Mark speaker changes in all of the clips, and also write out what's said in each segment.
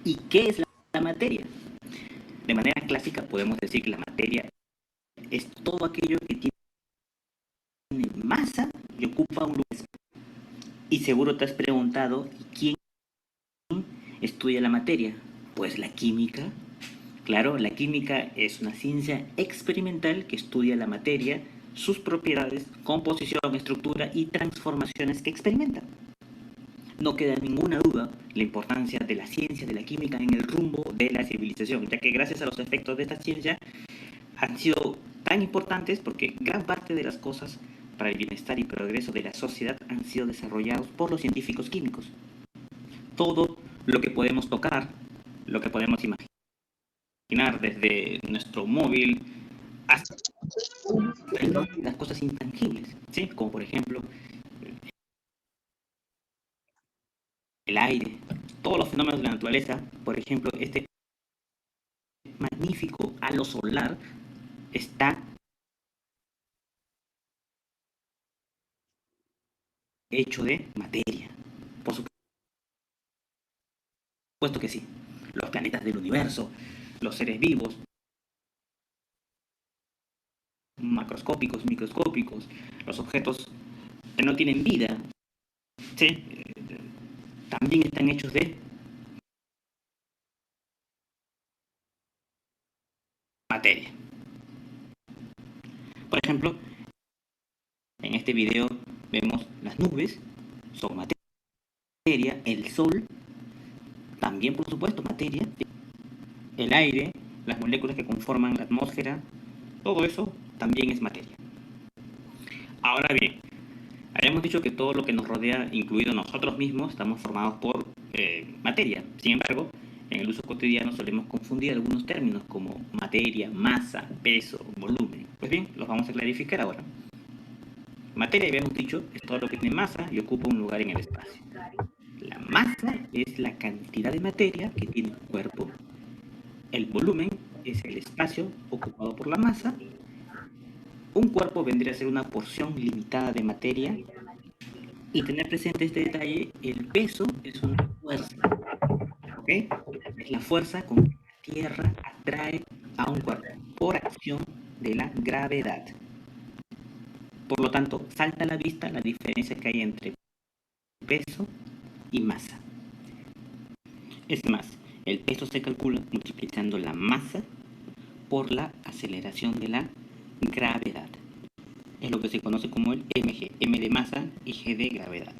Speaker 1: ¿Y qué es la materia? De manera clásica podemos decir que la materia es todo aquello que tiene masa y ocupa un lugar. Y seguro te has preguntado, ¿quién estudia la materia? Pues la química. Claro, la química es una ciencia experimental que estudia la materia, sus propiedades, composición, estructura y transformaciones que experimenta. No queda ninguna duda la importancia de la ciencia de la química en el rumbo de la civilización, ya que gracias a los efectos de esta ciencia han sido tan importantes porque gran parte de las cosas para el bienestar y progreso de la sociedad han sido desarrollados por los científicos químicos. Todo lo que podemos tocar, lo que podemos imaginar desde nuestro móvil hasta las cosas intangibles, ¿sí? Como por ejemplo el aire, todos los fenómenos de la naturaleza, por ejemplo, este magnífico halo solar está hecho de materia. Por supuesto que sí. Los planetas del universo, los seres vivos, macroscópicos, microscópicos, los objetos que no tienen vida, ¿sí? También están hechos de materia. Por ejemplo, en este video vemos las nubes, son materia, el sol, también por supuesto materia, el aire, las moléculas que conforman la atmósfera, todo eso también es materia. Ahora bien, habíamos dicho que todo lo que nos rodea, incluido nosotros mismos, estamos formados por materia. Sin embargo, en el uso cotidiano solemos confundir algunos términos como materia, masa, peso, volumen. Pues bien, los vamos a clarificar ahora. Materia, habíamos dicho, es todo lo que tiene masa y ocupa un lugar en el espacio. La masa es la cantidad de materia que tiene un cuerpo. El volumen es el espacio ocupado por la masa. Un cuerpo vendría a ser una porción limitada de materia. Y tener presente este detalle, el peso es una fuerza, ¿ok? Es la fuerza con que la Tierra atrae a un cuerpo por acción de la gravedad. Por lo tanto, salta a la vista la diferencia que hay entre peso y masa. Es más, el peso se calcula multiplicando la masa por la aceleración de la gravedad. Es lo que se conoce como el mg, m de masa y g de gravedad.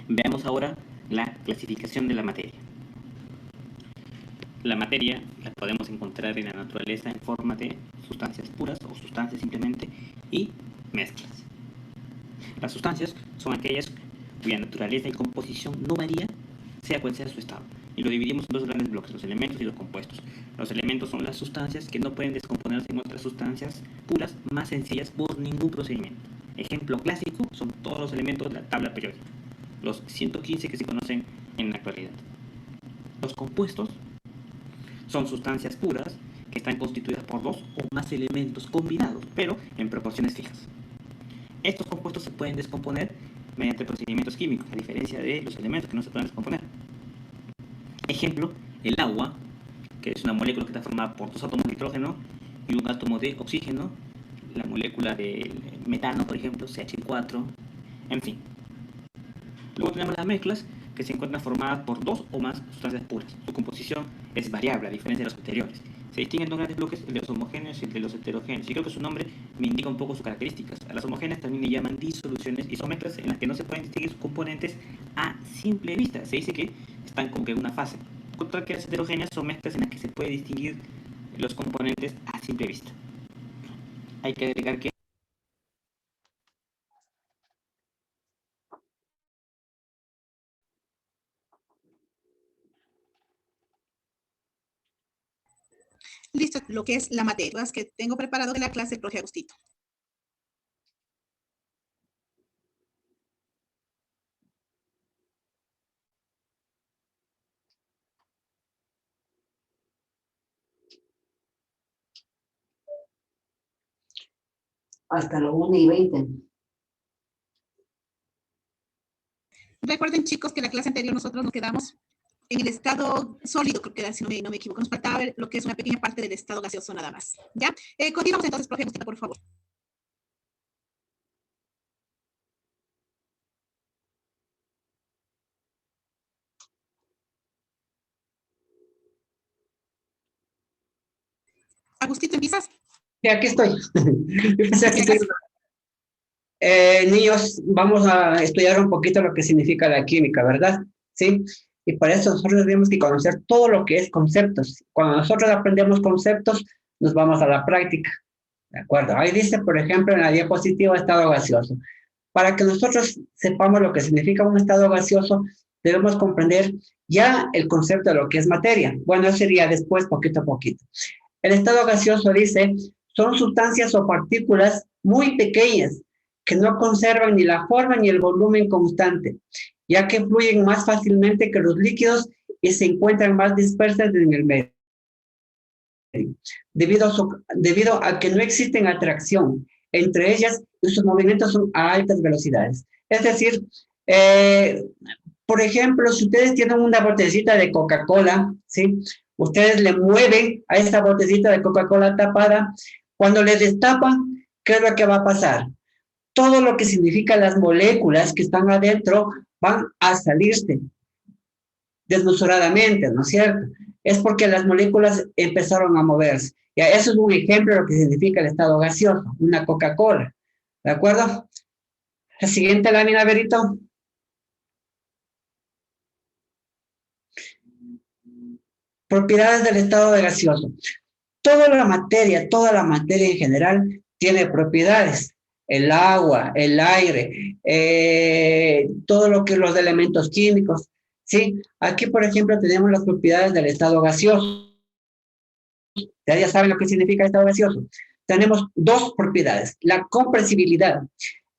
Speaker 1: Veamos ahora la clasificación de la materia. La materia la podemos encontrar en la naturaleza en forma de sustancias puras o sustancias simplemente y mezclas. Las sustancias son aquellas cuya naturaleza y composición no varía, sea cual sea su estado. Y lo dividimos en dos grandes bloques, los elementos y los compuestos. Los elementos son las sustancias que no pueden descomponerse en otras sustancias puras más sencillas por ningún procedimiento. Ejemplo clásico son todos los elementos de la tabla periódica, los 115 que se conocen en la actualidad. Los compuestos son sustancias puras que están constituidas por dos o más elementos combinados, pero en proporciones fijas. Estos compuestos se pueden descomponer mediante procedimientos químicos, a diferencia de los elementos que no se pueden descomponer. Ejemplo, el agua, que es una molécula que está formada por dos átomos de nitrógeno y un átomo de oxígeno, la molécula del metano, por ejemplo, CH4, en fin. Luego tenemos las mezclas, que se encuentran formadas por dos o más sustancias puras. Su composición es variable, a diferencia de las anteriores. Se distinguen dos grandes bloques, el de los homogéneos y el de los heterogéneos. Y creo que su nombre me indica un poco sus características. A las homogéneas también le llaman disoluciones y son mezclas en las que no se pueden distinguir sus componentes a simple vista. Se dice que están como que en una fase. Contra que las heterogéneas son mezclas en las que se puede distinguir los componentes a simple vista. Hay que agregar que
Speaker 2: Listo, lo que es la materia que tengo preparado de la clase del profe Agustito.
Speaker 3: Hasta las 1:20.
Speaker 2: Recuerden, chicos, que la clase anterior nosotros nos quedamos En el estado sólido, creo que era, si no me equivoco, nos faltaba ver lo que es una pequeña parte del estado gaseoso nada más. ¿Ya? Continuamos entonces, profe Agustina, por favor. Agustín, ¿tú empiezas?
Speaker 3: Sí, aquí estoy. Yo pensé
Speaker 2: Si
Speaker 3: que estoy.
Speaker 2: acaso.
Speaker 3: Niños, vamos a estudiar un poquito lo que significa la química, ¿verdad? Sí. Y para eso nosotros tenemos que conocer todo lo que es conceptos. Cuando nosotros aprendemos conceptos, nos vamos a la práctica. ¿De acuerdo? Ahí dice, por ejemplo, en la diapositiva, estado gaseoso. Para que nosotros sepamos lo que significa un estado gaseoso, debemos comprender ya el concepto de lo que es materia. Bueno, eso sería después, poquito a poquito. El estado gaseoso dice, son sustancias o partículas muy pequeñas que no conservan ni la forma ni el volumen constante, ya que fluyen más fácilmente que los líquidos y se encuentran más dispersas en el medio. Debido a que no existen atracción entre ellas y sus movimientos son a altas velocidades. Es decir, eh, por ejemplo, si ustedes tienen una botellita de Coca-Cola, ¿sí? Ustedes le mueven a esta botellita de Coca-Cola tapada, cuando le destapan, ¿qué es lo que va a pasar? Todo lo que significa las moléculas que están adentro van a salirse desmesuradamente, ¿no es cierto? Es porque las moléculas empezaron a moverse. Ya, eso es un ejemplo de lo que significa el estado gaseoso, una Coca-Cola. ¿De acuerdo? La siguiente lámina, Berito. Propiedades del estado de gaseoso. Toda la materia en general tiene propiedades. El agua, el aire, todo lo que los elementos químicos, ¿sí? Aquí, por ejemplo, tenemos las propiedades del estado gaseoso. Ya saben lo que significa estado gaseoso. Tenemos dos propiedades. La compresibilidad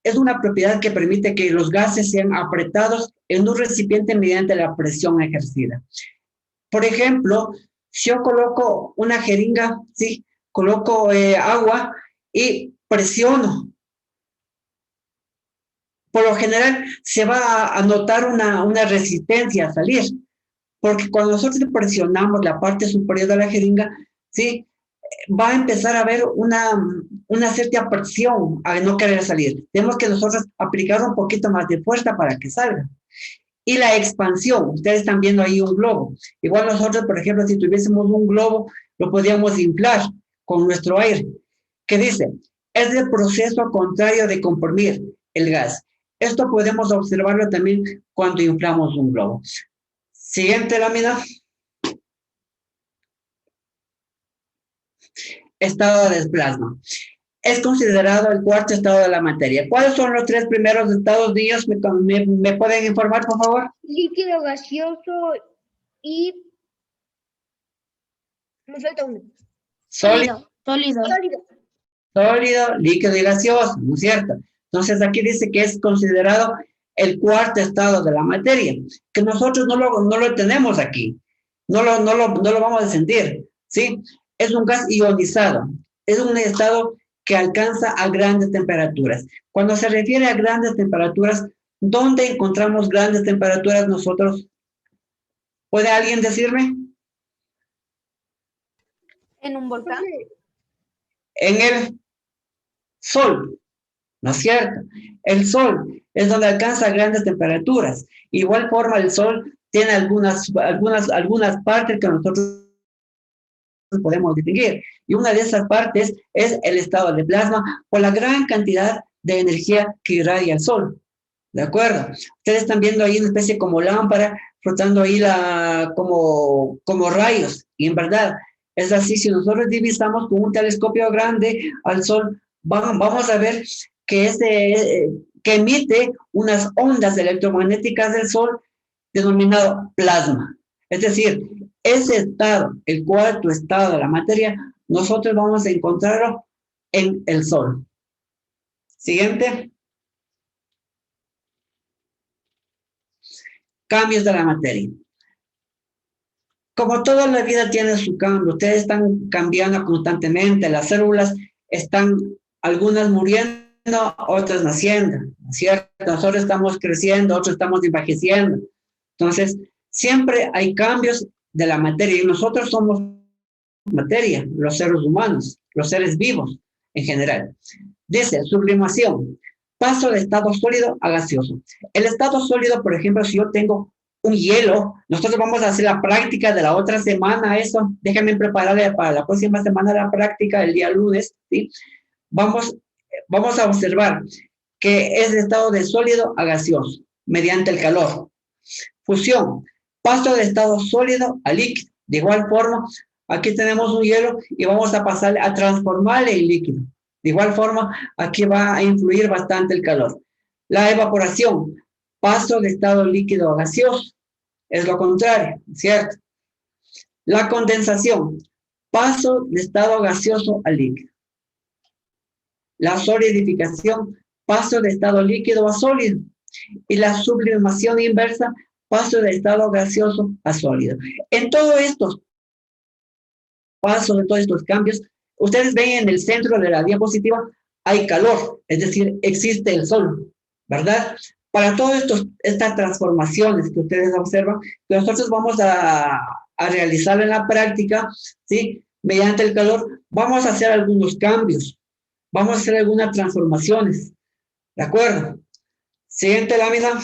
Speaker 3: es una propiedad que permite que los gases sean apretados en un recipiente mediante la presión ejercida. Por ejemplo, si yo coloco una jeringa, ¿sí? Coloco agua y presiono. Por lo general se va a notar una resistencia a salir, porque cuando nosotros presionamos la parte superior de la jeringa, ¿sí? Va a empezar a haber una cierta presión a no querer salir. Tenemos que nosotros aplicar un poquito más de fuerza para que salga. Y la expansión, ustedes están viendo ahí un globo. Igual nosotros, por ejemplo, si tuviésemos un globo, lo podríamos inflar con nuestro aire. ¿Qué dice? Es el proceso contrario de comprimir el gas. Esto podemos observarlo también cuando inflamos un globo. Siguiente lámina. Estado de plasma. Es considerado el cuarto estado de la materia. ¿Cuáles son los tres primeros estados, niños? ¿Me pueden informar, por favor?
Speaker 4: Líquido, gaseoso y... Me falta uno.
Speaker 3: Sólido,
Speaker 4: Sólido.
Speaker 3: líquido y gaseoso, ¿no es cierto? Entonces aquí dice que es considerado el cuarto estado de la materia, que nosotros no lo tenemos aquí, no lo vamos a sentir, ¿sí? Es un gas ionizado, es un estado que alcanza a grandes temperaturas. Cuando se refiere a grandes temperaturas, ¿dónde encontramos grandes temperaturas nosotros? ¿Puede alguien decirme?
Speaker 4: En un volcán.
Speaker 3: En el Sol, ¿no es cierto? El Sol es donde alcanza grandes temperaturas. Igual forma, el Sol tiene algunas partes que nosotros podemos distinguir. Y una de esas partes es el estado de plasma por la gran cantidad de energía que irradia el Sol. ¿De acuerdo? Ustedes están viendo ahí una especie como lámpara, flotando ahí como rayos. Y en verdad, es así, si nosotros divisamos con un telescopio grande al Sol, vamos a ver que emite unas ondas electromagnéticas del Sol denominado plasma. Es decir, ese estado, el cuarto estado de la materia, nosotros vamos a encontrarlo en el Sol. Siguiente. Cambios de la materia. Como toda la vida tiene su cambio, ustedes están cambiando constantemente, las células están algunas muriendo, otras naciendo, ¿cierto? Nosotros estamos creciendo, otros estamos envejeciendo. Entonces, Siempre hay cambios de la materia y nosotros somos materia, los seres humanos, los seres vivos en general. Dice, sublimación, paso de estado sólido a gaseoso. El estado sólido, por ejemplo, si yo tengo un hielo, nosotros vamos a hacer la práctica de la otra semana, eso, déjenme prepararle para la próxima semana la práctica, el día lunes, ¿sí? Vamos a observar que es de estado de sólido a gaseoso, mediante el calor. Fusión, paso de estado sólido a líquido. De igual forma, aquí tenemos un hielo y vamos a pasarle a transformarle en líquido. De igual forma, aquí va a influir bastante el calor. La evaporación, paso de estado líquido a gaseoso, es lo contrario, ¿cierto? La condensación, paso de estado gaseoso a líquido. La solidificación, paso de estado líquido a sólido. Y la sublimación inversa, paso de estado gaseoso a sólido. En todos estos pasos, en todos estos cambios, ustedes ven en el centro de la diapositiva, hay calor, es decir, existe el sol, ¿verdad? Para todas estas transformaciones que ustedes observan, nosotros vamos a realizar en la práctica, ¿sí? Mediante el calor, vamos a hacer algunos cambios, vamos a hacer algunas transformaciones, ¿de acuerdo? Siguiente lámina.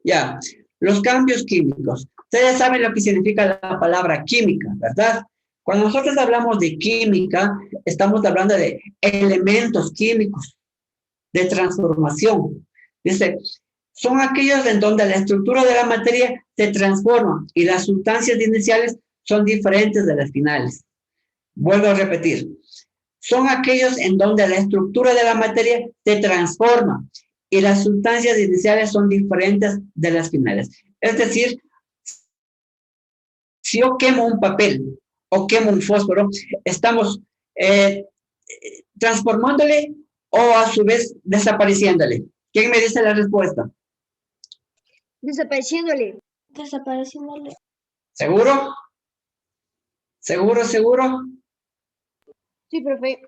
Speaker 3: Ya, los cambios químicos. Ustedes saben lo que significa la palabra química, ¿verdad? Cuando nosotros hablamos de química, estamos hablando de elementos químicos, de transformación. Dice, son aquellos en donde la estructura de la materia se transforma y las sustancias iniciales son diferentes de las finales. Vuelvo a repetir. Son aquellos en donde la estructura de la materia se transforma y las sustancias iniciales son diferentes de las finales. Es decir, si yo quemo un papel o quemo un fósforo, estamos transformándole o a su vez desapareciéndole. ¿Quién me dice la respuesta?
Speaker 4: Desapareciéndole. Desapareciéndole.
Speaker 3: ¿Seguro? ¿Seguro, seguro?
Speaker 4: Sí, profe.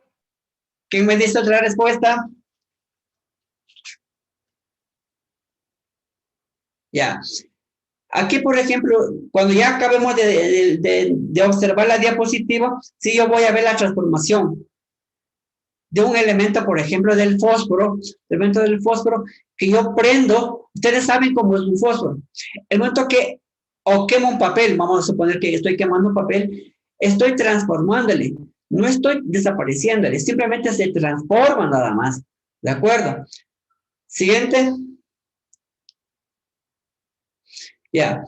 Speaker 3: ¿Quién me dice otra respuesta? Ya. Aquí, por ejemplo, cuando ya acabemos de observar la diapositiva, sí, yo voy a ver la transformación de un elemento, por ejemplo, del fósforo, que yo prendo. Ustedes saben cómo es un fósforo. El momento que o quemo un papel, vamos a suponer que estoy quemando un papel, estoy transformándole, no estoy desapareciéndole, simplemente se transforma nada más. ¿De acuerdo? Siguiente. Ya.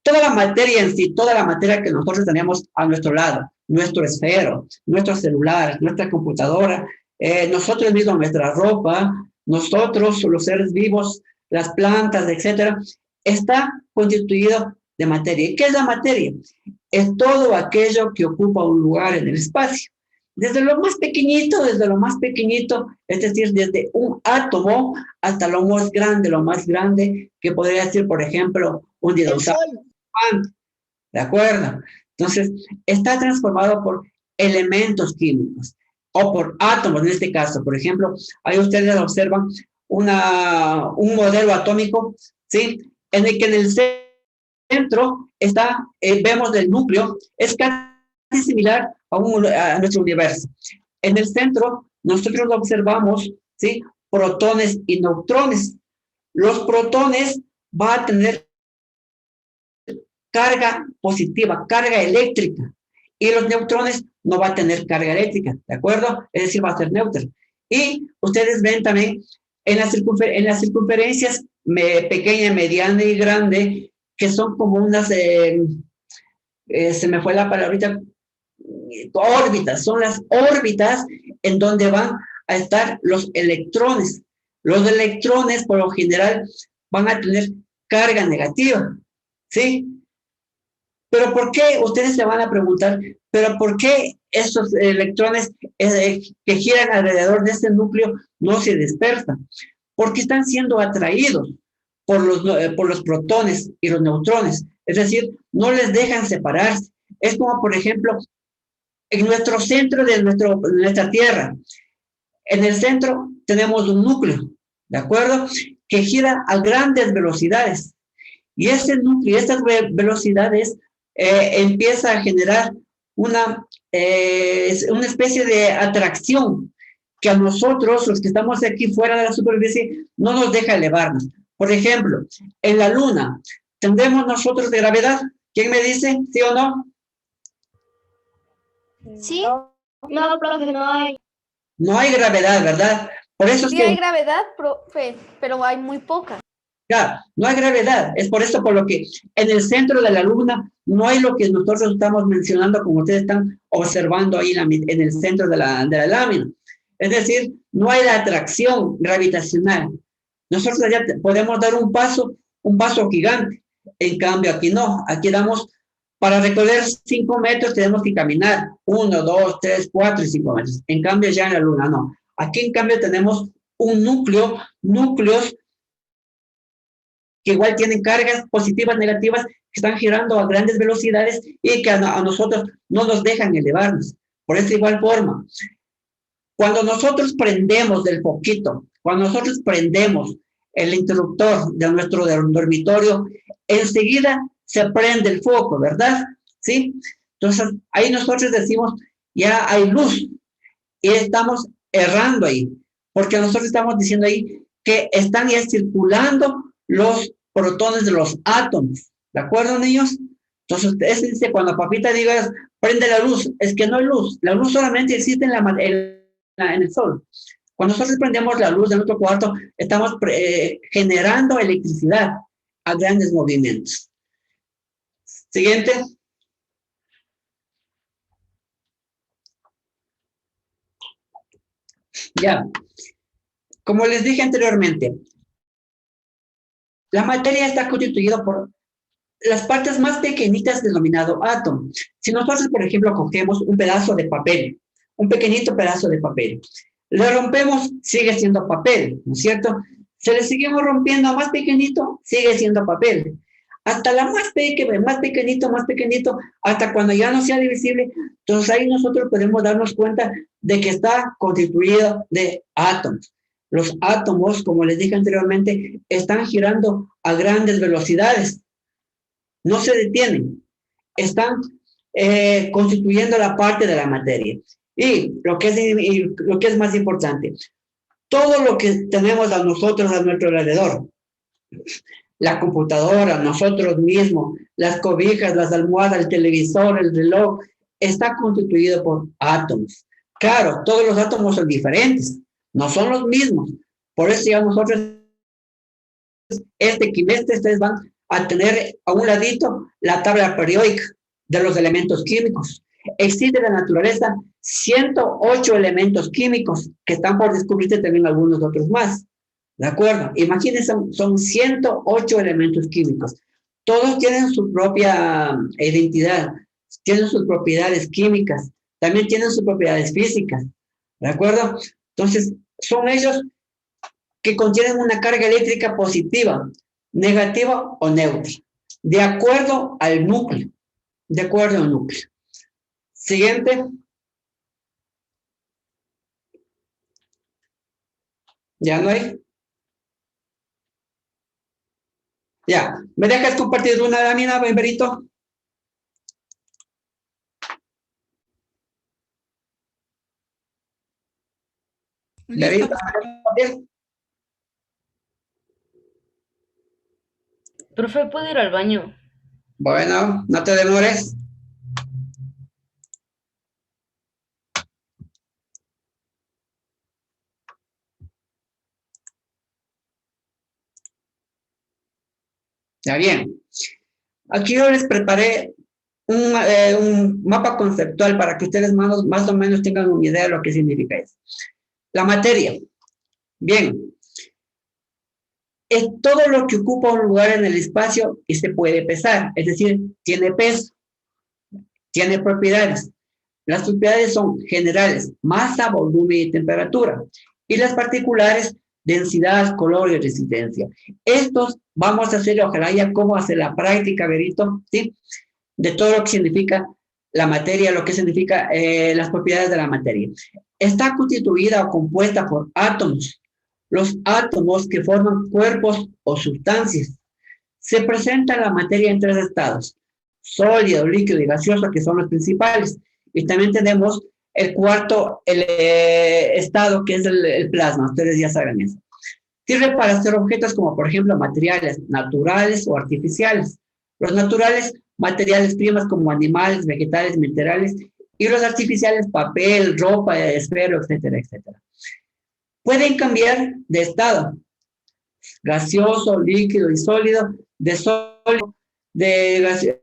Speaker 3: Toda la materia en sí, toda la materia que nosotros tenemos a nuestro lado, nuestro esfero, nuestro celular, nuestra computadora, nosotros mismos, nuestra ropa, nosotros, los seres vivos, las plantas, etcétera, está constituido de materia. ¿Y qué es la materia? Es todo aquello que ocupa un lugar en el espacio. Desde lo más pequeñito, es decir, desde un átomo hasta lo más grande, que podría ser, por ejemplo, un dinosaurio. ¿De acuerdo? Entonces, está transformado por elementos químicos o por átomos en este caso. Por ejemplo, ahí ustedes observan un modelo atómico, ¿sí? En el que en el centro está, vemos el núcleo, es casi similar a nuestro universo. En el centro, nosotros observamos, ¿sí? Protones y neutrones. Los protones van a tener carga positiva, carga eléctrica, y los neutrones no va a tener carga eléctrica, ¿de acuerdo? Es decir, va a ser neutro. Y ustedes ven también en las circunferencias pequeña, mediana y grande, que son como unas, se me fue la palabrita, órbitas, son las órbitas en donde van a estar los electrones. Los electrones, por lo general, van a tener carga negativa, ¿sí? Pero ¿por qué? Ustedes se van a preguntar, ¿pero por qué esos electrones que giran alrededor de este núcleo no se dispersan? Porque están siendo atraídos por los protones y los neutrones. Es decir, no les dejan separarse. Es como, por ejemplo, en nuestro centro de nuestra Tierra. En el centro tenemos un núcleo, ¿de acuerdo? que gira a grandes velocidades. Y ese núcleo, estas velocidades, empieza a generar una especie de atracción que a nosotros, los que estamos aquí fuera de la superficie, no nos deja elevarnos. Por ejemplo, en la Luna, ¿tendremos nosotros de gravedad? ¿Quién me dice? ¿Sí o no?
Speaker 4: Sí. No, profe, no hay.
Speaker 3: No hay gravedad, ¿verdad? Por eso es
Speaker 5: Sí
Speaker 3: que...
Speaker 5: hay gravedad, profe, pero hay muy poca.
Speaker 3: Claro, no hay gravedad. Es por eso por lo que en el centro de la Luna no hay lo que nosotros estamos mencionando, como ustedes están observando ahí en el centro de la lámina. Es decir, no hay la atracción gravitacional. Nosotros ya podemos dar un paso gigante. En cambio, aquí no. Aquí damos, para recorrer 5 metros tenemos que caminar 1, 2, 3, 4 y 5 metros. En cambio, ya en la Luna no. Aquí, en cambio, tenemos un núcleos que igual tienen cargas positivas, negativas, que están girando a grandes velocidades y que a nosotros no nos dejan elevarnos. Por esa igual forma, cuando nosotros prendemos del foquito, cuando nosotros prendemos el interruptor de nuestro dormitorio, enseguida se prende el foco, ¿verdad? ¿Sí? Entonces, ahí nosotros decimos, ya hay luz, y estamos errando ahí, porque nosotros estamos diciendo ahí que están ya circulando los protones de los átomos, ¿de acuerdo, niños? Entonces, eso dice, cuando papita diga, prende la luz, es que no hay luz, la luz solamente existe en el sol. Cuando nosotros prendemos la luz de nuestro cuarto, estamos generando electricidad a grandes movimientos. Siguiente. Ya. Como les dije anteriormente, la materia está constituida por las partes más pequeñitas denominado átomo. Si nosotros, por ejemplo, cogemos un pedazo de papel, un pequeñito pedazo de papel, le rompemos, sigue siendo papel, ¿no es cierto? Se le seguimos rompiendo más pequeñito, sigue siendo papel. Hasta la más pequeñito, hasta cuando ya no sea divisible, entonces ahí nosotros podemos darnos cuenta de que está constituido de átomos. Los átomos, como les dije anteriormente, están girando a grandes velocidades. No se detienen. Están constituyendo la parte de la materia. Y lo que es más importante, todo lo que tenemos a nosotros a nuestro alrededor, la computadora, nosotros mismos, las cobijas, las almohadas, el televisor, el reloj, está constituido por átomos. Claro, todos los átomos son diferentes, no son los mismos. Por eso ya nosotros, este quimestre, ustedes van a tener a un ladito la tabla periódica de los elementos químicos. Existe en la naturaleza 108 elementos químicos que están por descubrirse, también algunos otros más. ¿De acuerdo? Imagínense, son 108 elementos químicos. Todos tienen su propia identidad, tienen sus propiedades químicas, también tienen sus propiedades físicas. ¿De acuerdo? Entonces, son ellos que contienen una carga eléctrica positiva, negativa o neutra, de acuerdo al núcleo. De acuerdo al núcleo. Siguiente. ¿Ya no hay? Ya. ¿Me dejas compartir una lámina, Benverito?
Speaker 2: Listo.
Speaker 6: Profe, ¿puedo ir al baño?
Speaker 3: Bueno, no te demores. Ya bien. Aquí yo les preparé un mapa conceptual para que ustedes más o menos tengan una idea de lo que significa eso. La materia. Bien. Es todo lo que ocupa un lugar en el espacio y se puede pesar, es decir, tiene peso, tiene propiedades. Las propiedades son generales, masa, volumen y temperatura. Y las particulares, densidad, color y resistencia. Estos vamos a hacer, ojalá ya cómo hacer la práctica, Berito, ¿sí? De todo lo que significa la materia, lo que significa las propiedades de la materia. Está constituida o compuesta por átomos. los átomos que forman cuerpos o sustancias. Se presenta la materia en tres estados: sólido, líquido y gaseoso, que son los principales. Y también tenemos el cuarto estado, que es el plasma. Ustedes ya saben eso. Sirve para hacer objetos como, por ejemplo, materiales naturales o artificiales. Los naturales, materiales primas como animales, vegetales, minerales, y los artificiales, papel, ropa, esfero, etcétera, etcétera. Pueden cambiar de estado: gaseoso, líquido y sólido, de sólido, de gaseoso.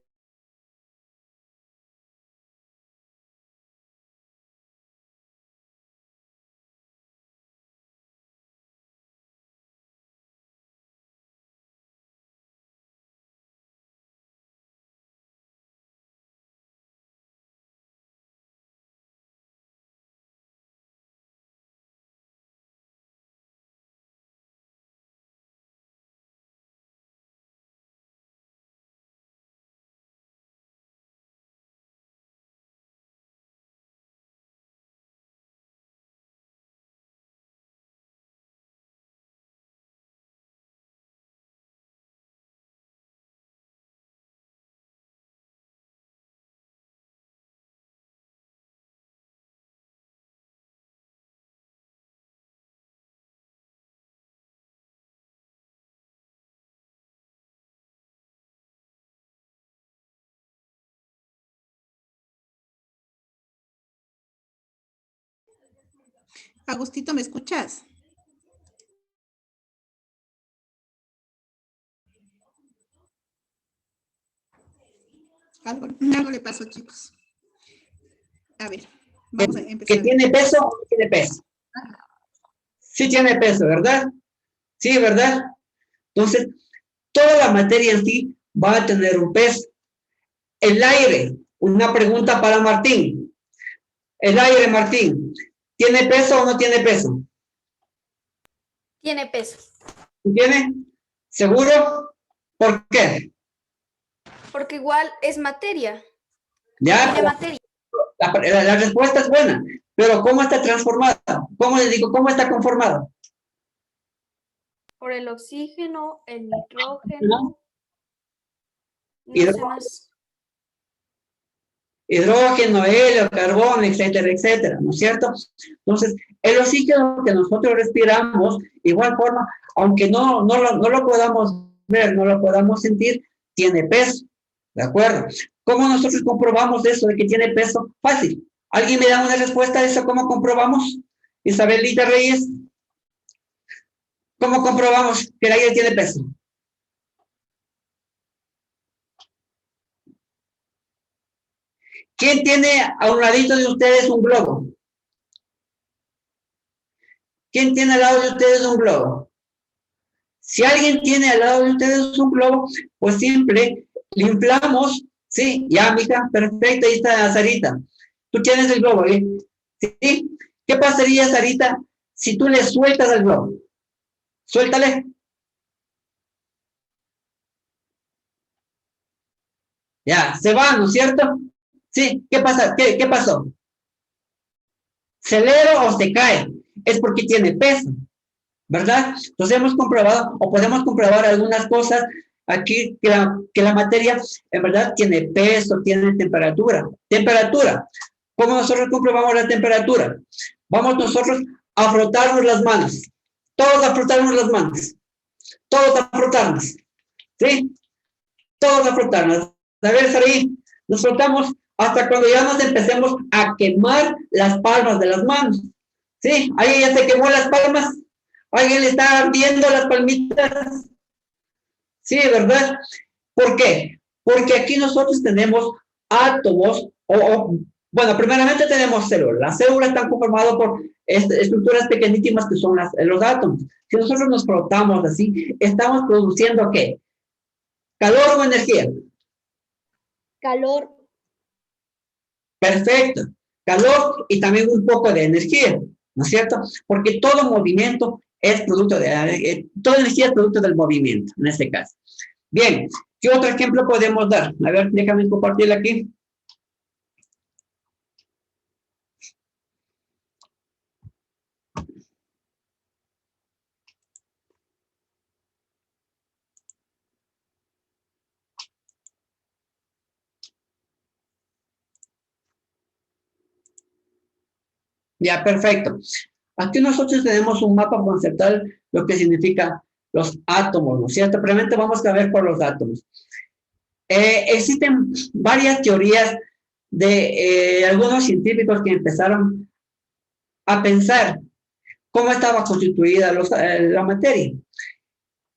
Speaker 2: Agustito, ¿me escuchas? Algo le pasó, chicos. A ver, vamos a
Speaker 3: ¿Que
Speaker 2: empezar.
Speaker 3: tiene peso o no tiene peso? Sí tiene peso, ¿verdad? Sí, ¿verdad? Entonces, toda la materia en sí va a tener un peso. El aire, una pregunta para Martín. El aire, Martín, ¿tiene peso o no tiene peso?
Speaker 5: Tiene peso.
Speaker 3: ¿Tiene? ¿Seguro? ¿Por qué?
Speaker 5: Porque igual es materia.
Speaker 3: Ya,
Speaker 5: Tiene materia.
Speaker 3: la respuesta es buena, pero ¿cómo está transformada? ¿Cómo le digo? ¿Cómo está conformada?
Speaker 5: Por el oxígeno, el nitrógeno.
Speaker 3: ¿No?
Speaker 5: No sé más.
Speaker 3: Hidrógeno, helio, carbón, etcétera, etcétera, ¿no es cierto? Entonces, el oxígeno que nosotros respiramos, igual forma, aunque no lo podamos ver, no lo podamos sentir, tiene peso, ¿de acuerdo? ¿Cómo nosotros comprobamos eso de que tiene peso? Fácil. ¿Alguien me da una respuesta a eso? ¿Cómo comprobamos? Isabelita Reyes, ¿cómo comprobamos que el aire tiene peso? ¿Quién tiene a un ladito de ustedes un globo? ¿Quién tiene al lado de ustedes un globo? Si alguien tiene al lado de ustedes un globo, pues simple, le inflamos, ¿sí? Ya, mija, perfecto, ahí está Sarita. Tú tienes el globo, ¿eh? ¿Sí? ¿Qué pasaría, Sarita, si tú le sueltas el globo? Suéltale. Ya, se va, ¿no es cierto? Sí, ¿qué pasa? ¿Qué pasó? ¿Se eleva o se cae? Es porque tiene peso, ¿verdad? Entonces hemos comprobado, o podemos comprobar algunas cosas aquí, que la materia en verdad tiene peso, tiene temperatura. Temperatura. ¿Cómo nosotros comprobamos la temperatura? Vamos nosotros a frotarnos las manos. Todos a frotarnos las manos. Todos a frotarnos. ¿Sí? Todos a frotarnos. A ver, Saraí, nos frotamos hasta cuando ya nos empecemos a quemar las palmas de las manos. ¿Sí? Ahí ya se quemó las palmas. ¿Alguien le está ardiendo las palmitas? Sí, ¿verdad? ¿Por qué? Porque aquí nosotros tenemos átomos, bueno, primeramente tenemos células. Las células están conformadas por estructuras pequeñísimas que son los átomos. Si nosotros nos frotamos así, estamos produciendo ¿qué? ¿Calor o energía?
Speaker 4: Calor.
Speaker 3: Perfecto. Calor y también un poco de energía, ¿no es cierto? Porque todo movimiento es producto toda energía es producto del movimiento, en este caso. Bien, ¿qué otro ejemplo podemos dar? A ver, déjame compartirlo aquí. Ya, perfecto. Aquí nosotros tenemos un mapa conceptual, lo que significa los átomos, ¿no es cierto? Primeramente vamos a ver por los átomos. Existen varias teorías de algunos científicos que empezaron a pensar cómo estaba constituida la materia.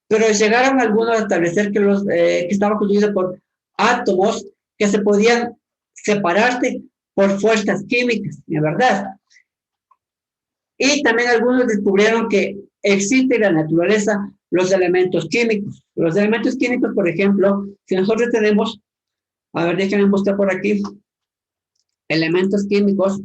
Speaker 3: Pero llegaron algunos a establecer que estaba constituido por átomos que se podían separarse por fuerzas químicas, ¿de verdad? Y también algunos descubrieron que existe en la naturaleza los elementos químicos. Los elementos químicos, por ejemplo, si nosotros tenemos, a ver, déjenme buscar por aquí, elementos químicos.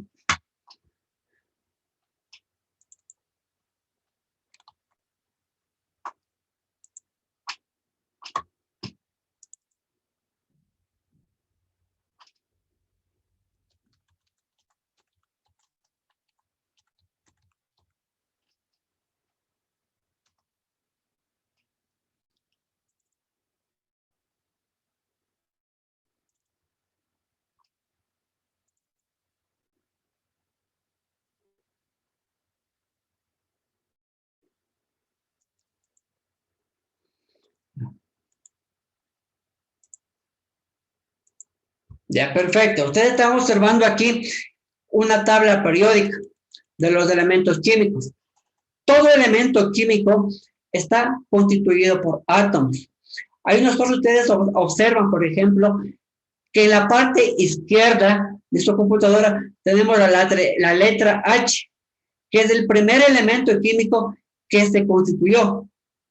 Speaker 3: Ya, perfecto. Ustedes están observando aquí una tabla periódica de los elementos químicos. Todo elemento químico está constituido por átomos. Ahí nosotros ustedes observan, por ejemplo, que en la parte izquierda de su computadora tenemos la letra H, que es el primer elemento químico que se constituyó,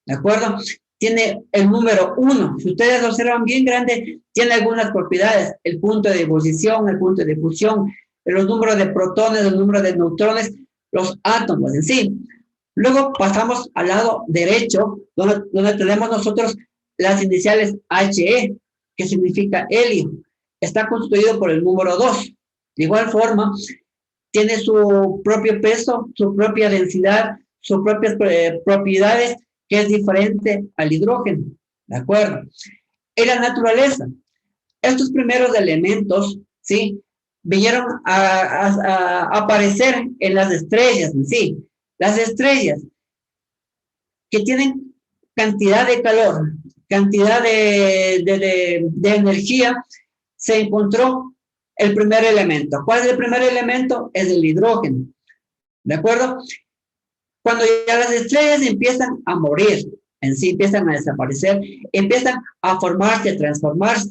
Speaker 3: ¿de acuerdo? Tiene el número 1. Si ustedes observan bien grande, tiene algunas propiedades, el punto de ebullición, el punto de fusión, los números de protones, los números de neutrones, los átomos en sí. Luego pasamos al lado derecho, donde tenemos nosotros las iniciales HE, que significa helio. Está constituido por el número 2. De igual forma, tiene su propio peso, su propia densidad, sus propias propiedades, que es diferente al hidrógeno, ¿de acuerdo? En la naturaleza, estos primeros elementos, ¿sí? Vinieron a aparecer en las estrellas, ¿sí? Las estrellas que tienen cantidad de calor, cantidad de energía, se encontró el primer elemento. ¿Cuál es el primer elemento? Es el hidrógeno, ¿de acuerdo? Cuando ya las estrellas empiezan a morir, en sí empiezan a desaparecer, empiezan a formarse, a transformarse,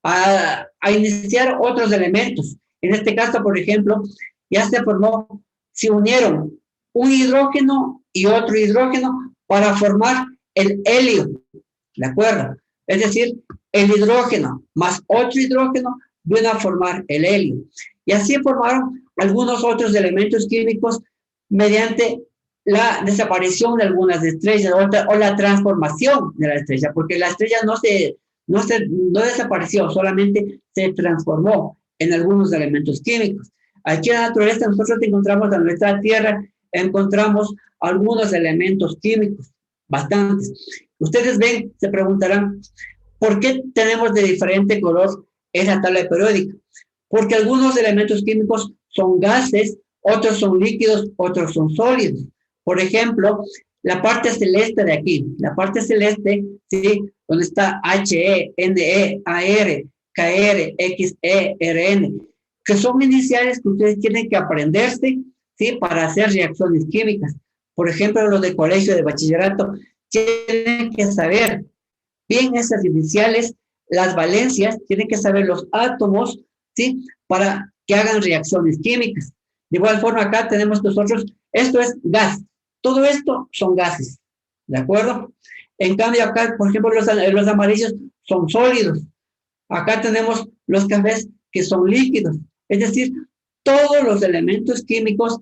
Speaker 3: a iniciar otros elementos. En este caso, por ejemplo, ya se formó, se unieron un hidrógeno y otro hidrógeno para formar el helio, ¿de acuerdo? Es decir, el hidrógeno más otro hidrógeno viene a formar el helio. Y así formaron algunos otros elementos químicos mediante la desaparición de algunas estrellas o la transformación de la estrella, porque la estrella no desapareció, solamente se transformó en algunos elementos químicos. Aquí en la naturaleza nosotros encontramos en nuestra Tierra, encontramos algunos elementos químicos, bastantes. Ustedes ven, se preguntarán, ¿por qué tenemos de diferente color esa tabla periódica? Porque algunos elementos químicos son gases, otros son líquidos, otros son sólidos. Por ejemplo, la parte celeste de aquí, la parte celeste, ¿sí? Donde está He, Ne, Ar, Kr, Xe, Rn, que son iniciales que ustedes tienen que aprenderse, ¿sí? Para hacer reacciones químicas. Por ejemplo, los de colegio de bachillerato tienen que saber bien esas iniciales, las valencias, tienen que saber los átomos, ¿sí? Para que hagan reacciones químicas. De igual forma, acá tenemos nosotros, esto es gas. Todo esto son gases, ¿de acuerdo? En cambio, acá, por ejemplo, los amarillos son sólidos. Acá tenemos los cafés que son líquidos. Es decir, todos los elementos químicos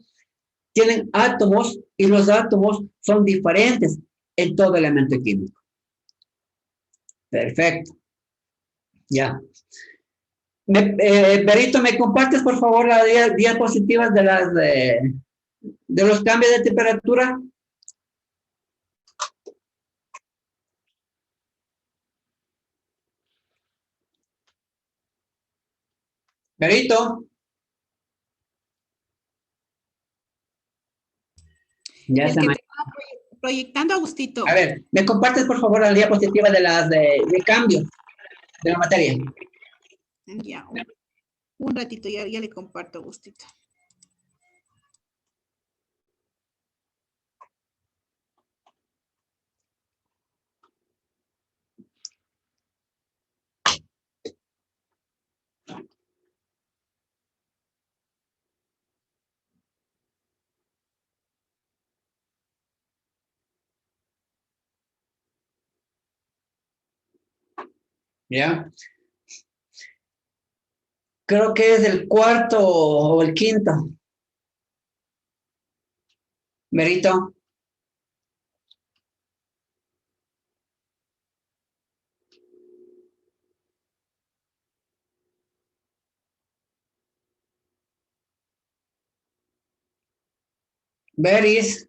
Speaker 3: tienen átomos y los átomos son diferentes en todo elemento químico. Perfecto. Ya. Berito, ¿me compartes por favor las diapositivas de los cambios de temperatura? Berito. Ya
Speaker 2: El
Speaker 3: se
Speaker 2: que
Speaker 3: me...
Speaker 2: te estaba proyectando, Agustito.
Speaker 3: A ver, ¿me compartes por favor la diapositiva de cambio de la materia?
Speaker 2: Ya, un ratito, ya le comparto, Agustito.
Speaker 3: ¿Ya? Creo que es el cuarto o el quinto. Merito. Beris.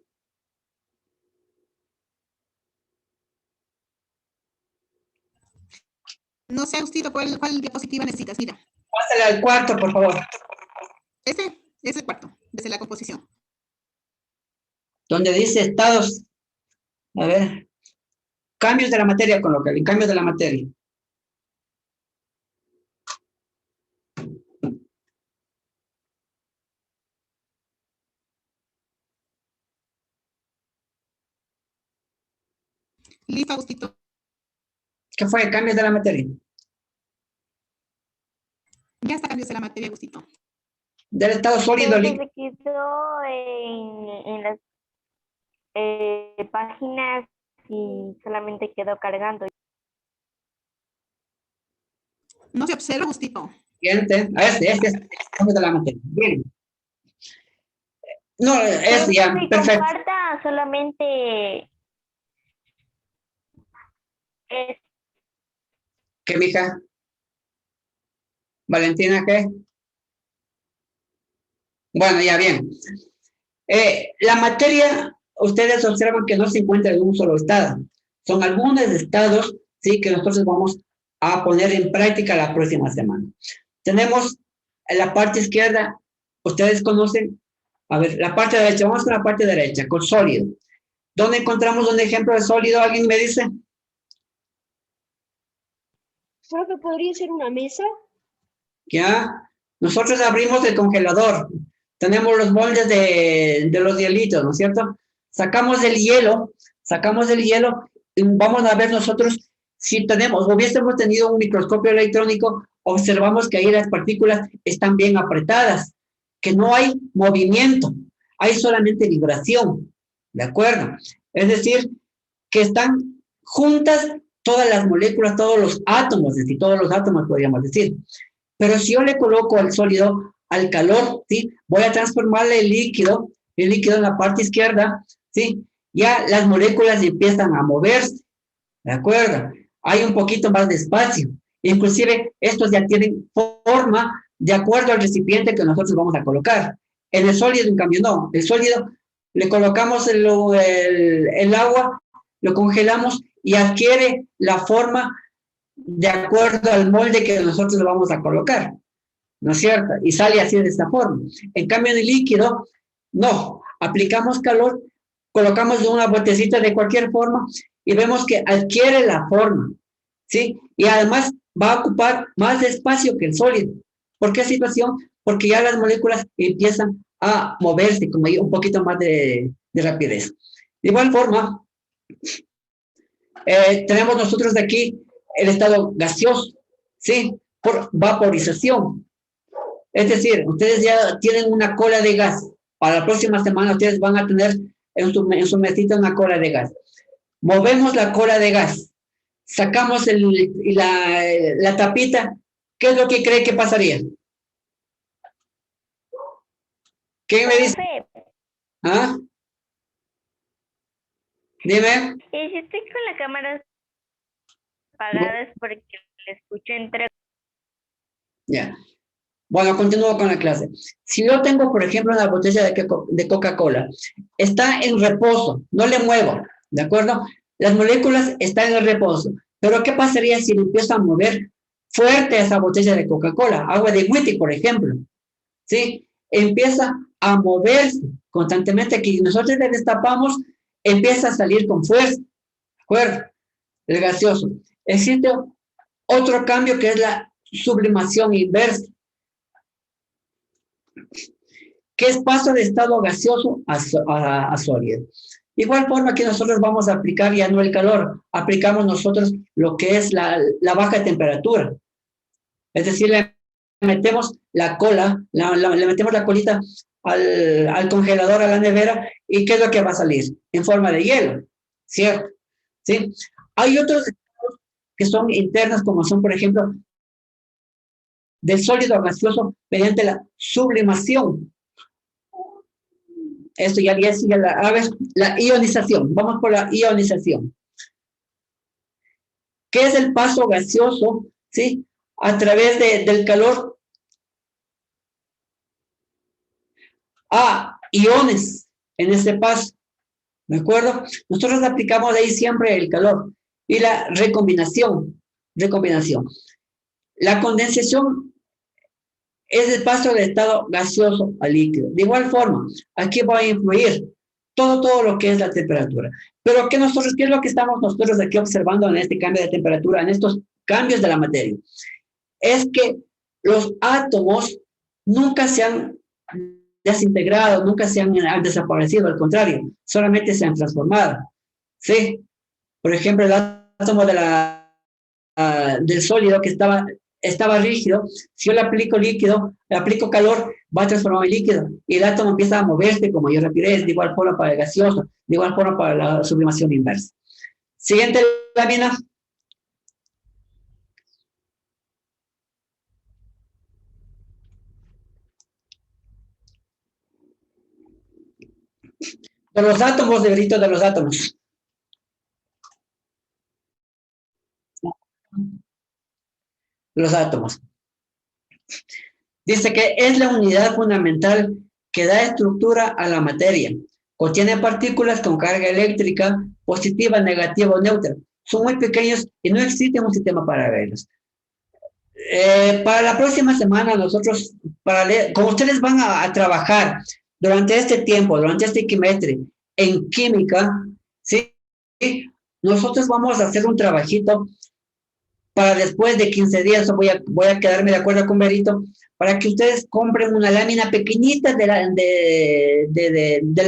Speaker 2: No sé, Agustito, ¿cuál diapositiva necesitas? Mira,
Speaker 3: Pásale al cuarto, por favor.
Speaker 2: ese es el cuarto, desde la composición.
Speaker 3: Donde dice estados. A ver. Cambios de la materia, colócale. Cambios de la materia.
Speaker 2: Listo, Agustito.
Speaker 3: ¿Qué fue? Cambios de la materia.
Speaker 2: Ya está cambios de la materia, Agustito.
Speaker 3: Del estado sólido,
Speaker 4: Se
Speaker 3: líquido.
Speaker 4: me quedó en las páginas y solamente quedó cargando.
Speaker 2: No se observa, Agustito.
Speaker 3: Siguiente. A este es. Cambios de la materia. Bien. No, es ya,
Speaker 4: Profe,
Speaker 3: perfecto.
Speaker 4: comparta solamente es
Speaker 3: ¿Qué, mija? Valentina, ¿qué? Bueno, ya bien. La materia, ustedes observan que no se encuentra en un solo estado. Son algunos estados, sí, que nosotros vamos a poner en práctica la próxima semana. Tenemos en la parte izquierda, ustedes conocen, a ver, la parte derecha, vamos con la parte derecha, con sólido. ¿Dónde encontramos un ejemplo de sólido? ¿Alguien me dice?
Speaker 7: Profe, ¿podría ser una mesa?
Speaker 3: ¿Ya? Nosotros abrimos el congelador. Tenemos los moldes de los hielitos, ¿no es cierto? Sacamos el hielo y vamos a ver nosotros si tenemos, hubiésemos tenido un microscopio electrónico, observamos que ahí las partículas están bien apretadas, que no hay movimiento, hay solamente vibración, ¿de acuerdo? Es decir, que están juntas todas las moléculas, todos los átomos, es decir, todos los átomos podríamos decir. Pero si yo le coloco al sólido al calor, ¿sí? Voy a transformarle el líquido en la parte izquierda, ¿sí? Ya las moléculas empiezan a moverse, ¿de acuerdo? Hay un poquito más de espacio. Inclusive, estos ya tienen forma de acuerdo al recipiente que nosotros vamos a colocar. En el sólido, en cambio, no. El sólido, le colocamos el agua, lo congelamos y adquiere la forma de acuerdo al molde que nosotros le vamos a colocar, ¿no es cierto? Y sale así de esta forma. En cambio, en el líquido, no. Aplicamos calor, colocamos una botecita de cualquier forma y vemos que adquiere la forma, ¿sí? Y además va a ocupar más espacio que el sólido. ¿Por qué situación? Porque ya las moléculas empiezan a moverse con un poquito más de rapidez. De igual forma, tenemos nosotros de aquí el estado gaseoso, ¿sí? Por vaporización. Es decir, ustedes ya tienen una cola de gas. Para la próxima semana ustedes van a tener en su mesita una cola de gas. Movemos la cola de gas. Sacamos la tapita. ¿Qué es lo que cree que pasaría? ¿Quién me dice?
Speaker 4: profe,
Speaker 3: ¿Ah? Dime.
Speaker 4: y si estoy con la cámara apagada es porque le escucho entre.
Speaker 3: Ya. Bueno, continúo con la clase. Si yo tengo, por ejemplo, una botella de Coca-Cola, está en reposo, no le muevo, ¿de acuerdo? Las moléculas están en el reposo. Pero ¿qué pasaría si le empiezo a mover fuerte esa botella de Coca-Cola? Agua de Witty, por ejemplo. ¿Sí? Empieza a moverse constantemente, que nosotros le destapamos, empieza a salir con fuerza, ¿de acuerdo? El gaseoso. Existe otro cambio que es la sublimación inversa, que es paso de estado gaseoso a sólido. De igual forma que nosotros vamos a aplicar ya no el calor, aplicamos nosotros lo que es la baja temperatura. Es decir, le metemos la cola, le metemos la colita al congelador, a la nevera, y ¿qué es lo que va a salir? En forma de hielo, ¿cierto? ¿Sí? Hay otros estados que son internos, como son, por ejemplo, del sólido a gaseoso mediante la sublimación. Esto ya a ver, la ionización. Vamos por la ionización. ¿Qué es el paso gaseoso? ¿Sí? A través del calor a iones en ese paso. ¿De acuerdo? Nosotros aplicamos ahí siempre el calor. Y la recombinación. La condensación es el paso del estado gaseoso a líquido. De igual forma, aquí va a influir todo lo que es la temperatura. Pero ¿qué es lo que estamos nosotros aquí observando en este cambio de temperatura, en estos cambios de la materia? Es que los átomos nunca se han desintegrado, nunca se han desaparecido, al contrario, solamente se han transformado. ¿Sí? Por ejemplo, el átomo del sólido que estaba rígido, si yo le aplico líquido, le aplico calor, va a transformar en líquido, y el átomo empieza a moverse con mayor rapidez, de igual forma para el gaseoso, de igual forma para la sublimación inversa. Siguiente lámina. De los átomos, de los átomos. Los átomos. Dice que es la unidad fundamental que da estructura a la materia. Contiene partículas con carga eléctrica positiva, negativa o neutra. Son muy pequeños y no existe un sistema para verlos. Para la próxima semana nosotros, como ustedes van a trabajar durante este tiempo, durante este quimestre en química, ¿sí? Nosotros vamos a hacer un trabajito para después de 15 días, voy a quedarme de acuerdo con Berito, para que ustedes compren una lámina pequeñita del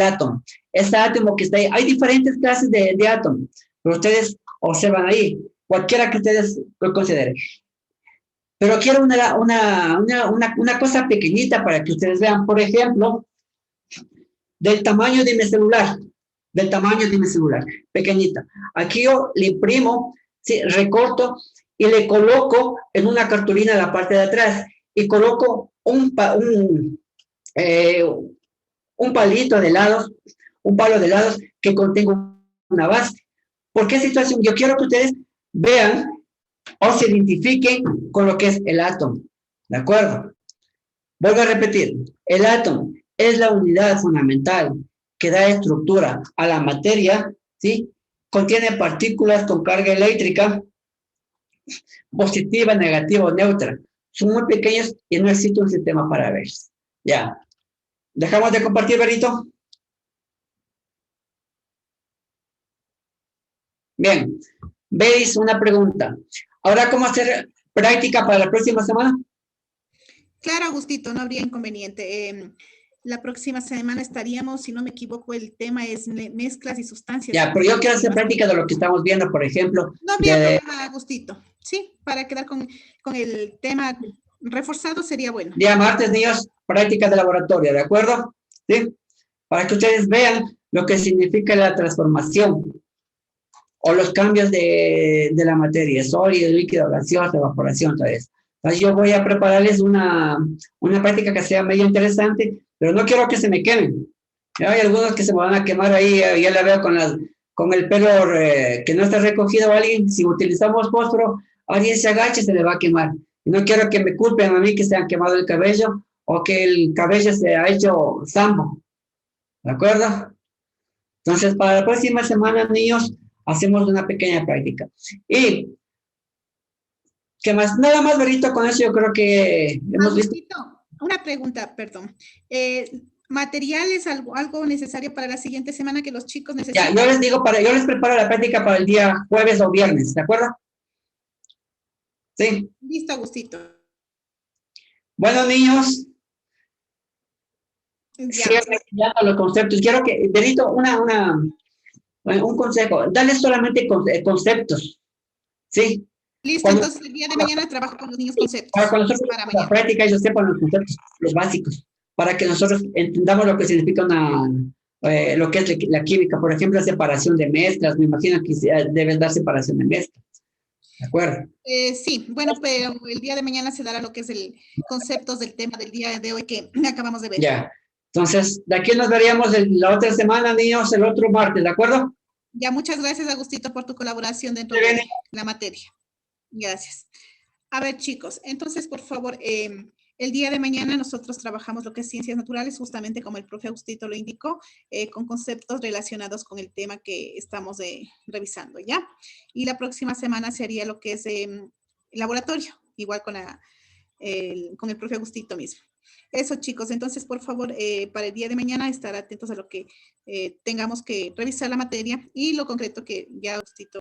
Speaker 3: átomo. Este átomo que está ahí, hay diferentes clases de átomos, pero ustedes observan ahí, cualquiera que ustedes lo consideren. Pero quiero una cosa pequeñita para que ustedes vean, por ejemplo, del tamaño de mi celular, pequeñita. Aquí yo le imprimo, ¿sí? Recorto y le coloco en una cartulina en la parte de atrás y coloco un palito de helados, un palo de helados que contenga una base. ¿Por qué situación? Yo quiero que ustedes vean o se identifiquen con lo que es el átomo, ¿de acuerdo? Vuelvo a repetir, el átomo es la unidad fundamental que da estructura a la materia, ¿sí? Contiene partículas con carga eléctrica positiva, negativa o neutra. Son muy pequeños y no existe un sistema para verlos. Ya. ¿Dejamos de compartir, Berito? Bien. ¿Veis una pregunta? Ahora, ¿cómo hacer práctica para la próxima semana?
Speaker 2: Claro, Agustito, no habría inconveniente. La próxima semana estaríamos, si no me equivoco, el tema es mezclas y sustancias.
Speaker 3: Ya, pero yo quiero hacer práctica de lo que estamos viendo, por ejemplo.
Speaker 2: No habría problema, Agustito. Sí, para quedar con el tema reforzado sería bueno.
Speaker 3: Día martes, niños, práctica de laboratorio, ¿de acuerdo? ¿Sí? Para que ustedes vean lo que significa la transformación o los cambios de la materia, sólido, líquido, gaseoso, evaporación, todo eso. Entonces yo voy a prepararles una práctica que sea medio interesante, pero no quiero que se me quemen. Ya hay algunos que se me van a quemar ahí, ya la veo con el pelo que no está recogido a alguien. Si utilizamos fósforo, alguien se agacha y se le va a quemar. Y no quiero que me culpen a mí que se han quemado el cabello o que el cabello se ha hecho zambo. ¿De acuerdo? Entonces, para la próxima semana, niños, hacemos una pequeña práctica. Y, ¿qué más? Nada más, Berito, con eso yo creo que hemos visto.
Speaker 2: Una pregunta, perdón. materiales, algo necesario para la siguiente semana que los chicos
Speaker 3: Ya,
Speaker 2: necesitan.
Speaker 3: yo les digo, yo les preparo la práctica para el día jueves o viernes, ¿de acuerdo? Sí.
Speaker 2: Listo, Agustito.
Speaker 3: Bueno, niños,
Speaker 2: Ya.
Speaker 3: siempre estudiando los conceptos. Quiero que, Benito, un consejo, dale solamente conceptos, ¿sí?
Speaker 2: Listo,
Speaker 3: Cuando-
Speaker 2: entonces el día de mañana trabajo con los niños conceptos.
Speaker 3: Para cuando nosotros
Speaker 2: Para
Speaker 3: hagamos la
Speaker 2: mañana.
Speaker 3: práctica, ellos sepan los conceptos, los básicos, para que nosotros entendamos lo que significa lo que es la química. Por ejemplo, separación de mezclas. Me imagino que deben dar separación de mezclas. ¿De acuerdo?
Speaker 2: Sí, bueno, pero el día de mañana se dará lo que es el conceptos del tema del día de hoy que acabamos de ver.
Speaker 3: Ya. Entonces, de aquí nos veríamos la otra semana, niños, el otro martes, ¿de acuerdo?
Speaker 2: Ya, muchas gracias, Agustito, por tu colaboración dentro
Speaker 3: Muy bien.
Speaker 2: de la materia. Gracias. A ver, chicos, entonces, por favor, el día de mañana nosotros trabajamos lo que es ciencias naturales, justamente como el profe Agustito lo indicó, con conceptos relacionados con el tema que estamos revisando, ¿ya? Y la próxima semana se haría lo que es laboratorio, igual con el profe Agustito mismo. Eso, chicos, entonces, por favor, para el día de mañana estar atentos a lo que tengamos que revisar la materia y lo concreto que ya Agustito